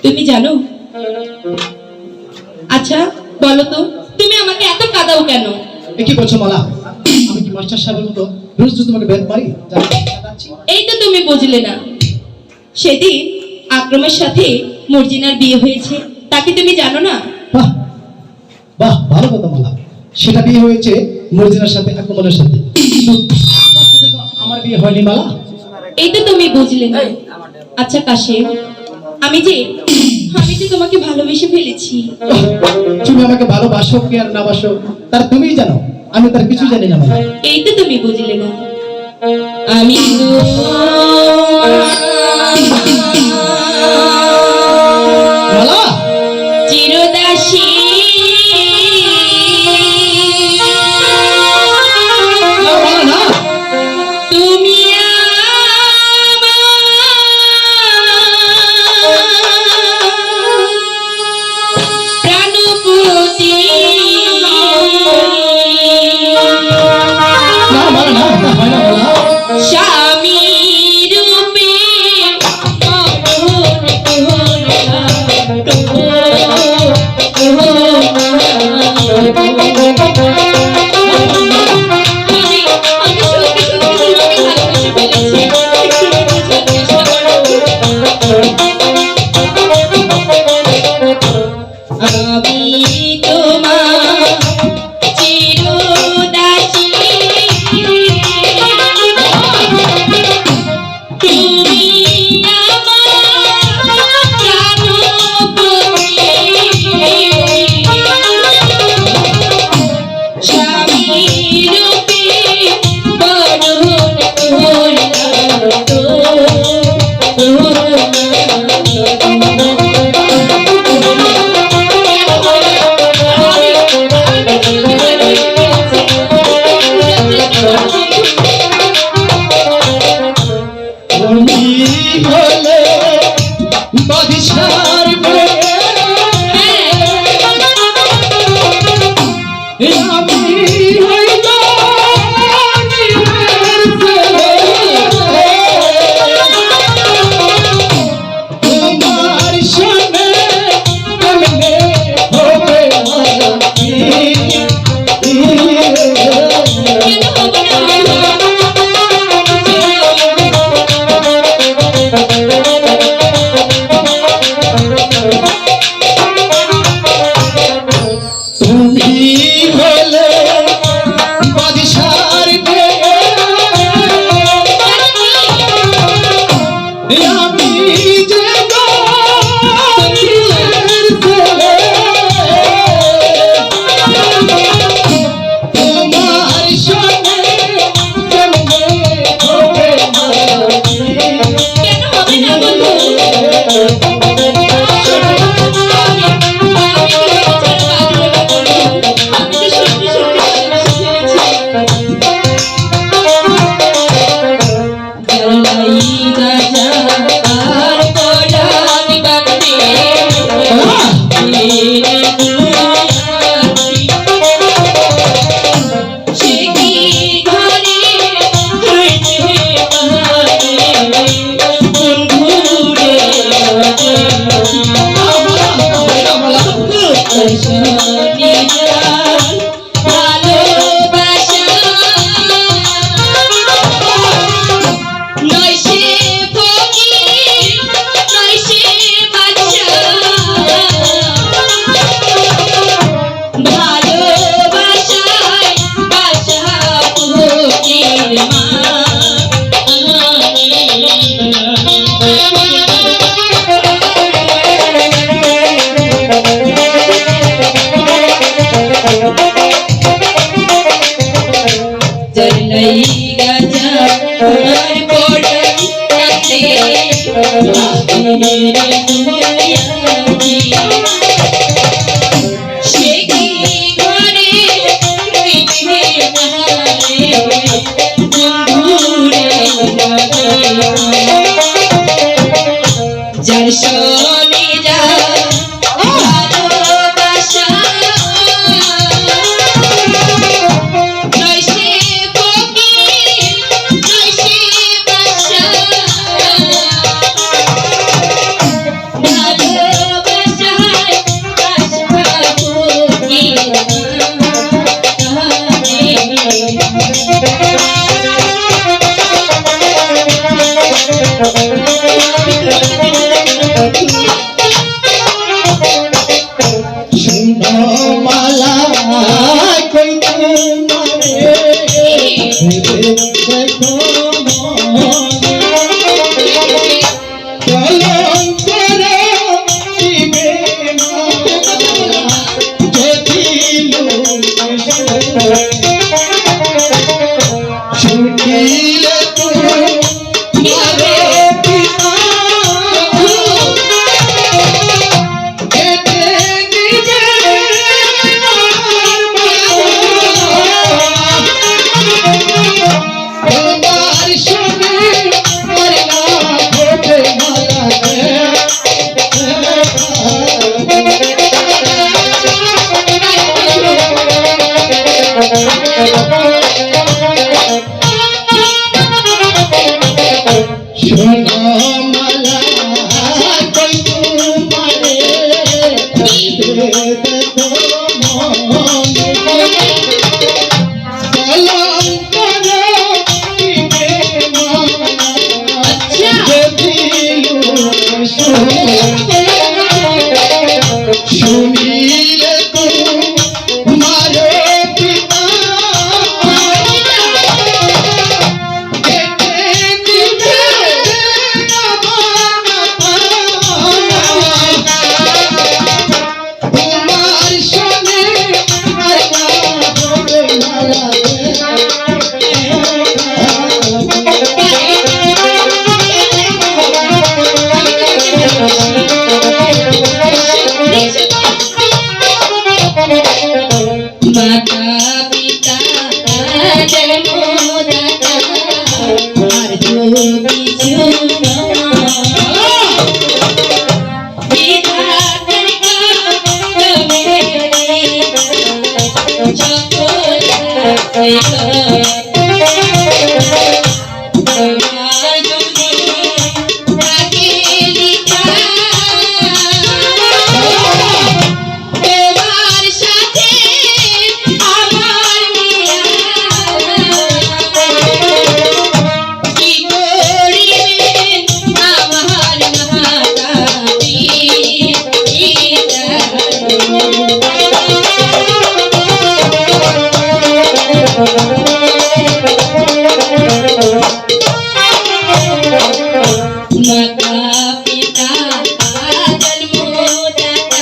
তুমি জানো? আচ্ছা বলো তো, তুমি আমাকে এত কাঁদাও কেন? কি বলছো মালা? আমি কি মাস্টার সাহেবের মতো রোজ রোজ তোমাকে বেদ পারি? এই তো তুমি বুঝলে না, সেদিন আক্রমের সাথে মর্জিনার বিয়ে হয়েছে, তাকে তুমি জানো না? বাহ বাহ, ভালো কথা মালা। সেটা বিয়ে হয়েছে মর্জিনার সাথে, আক্রমণের সাথে। আমার বিয়ে হয়নি মালা। এই তো তুমি বুঝলে না। আচ্ছা কাশেম, আমি যে তোমাকে ভালোবেসে ফেলেছি। তুমি আমাকে ভালোবাসো কি আর না বাসো তার তুমিই জানো, আমি তার কিছু জানি না মালা। এই তো তুমি বুঝলে না। আমি মালা চিরদাসী, না মালা না। তুমি প্রাণপতি, না মালা না, না হয় না মালা। স্বামী রূপে শুনিলে তোমার পিতা কেটে দিবে তোমার সনে মাতা পিতা জন্মদাতা আর যদি কিছু বিধাতার কামে সকল তোমার যদি থাকে লিখা তোমার সাথে আমার মিয়া কি করিবেন আমার মাতা মাতা পিতা জন্মদাতা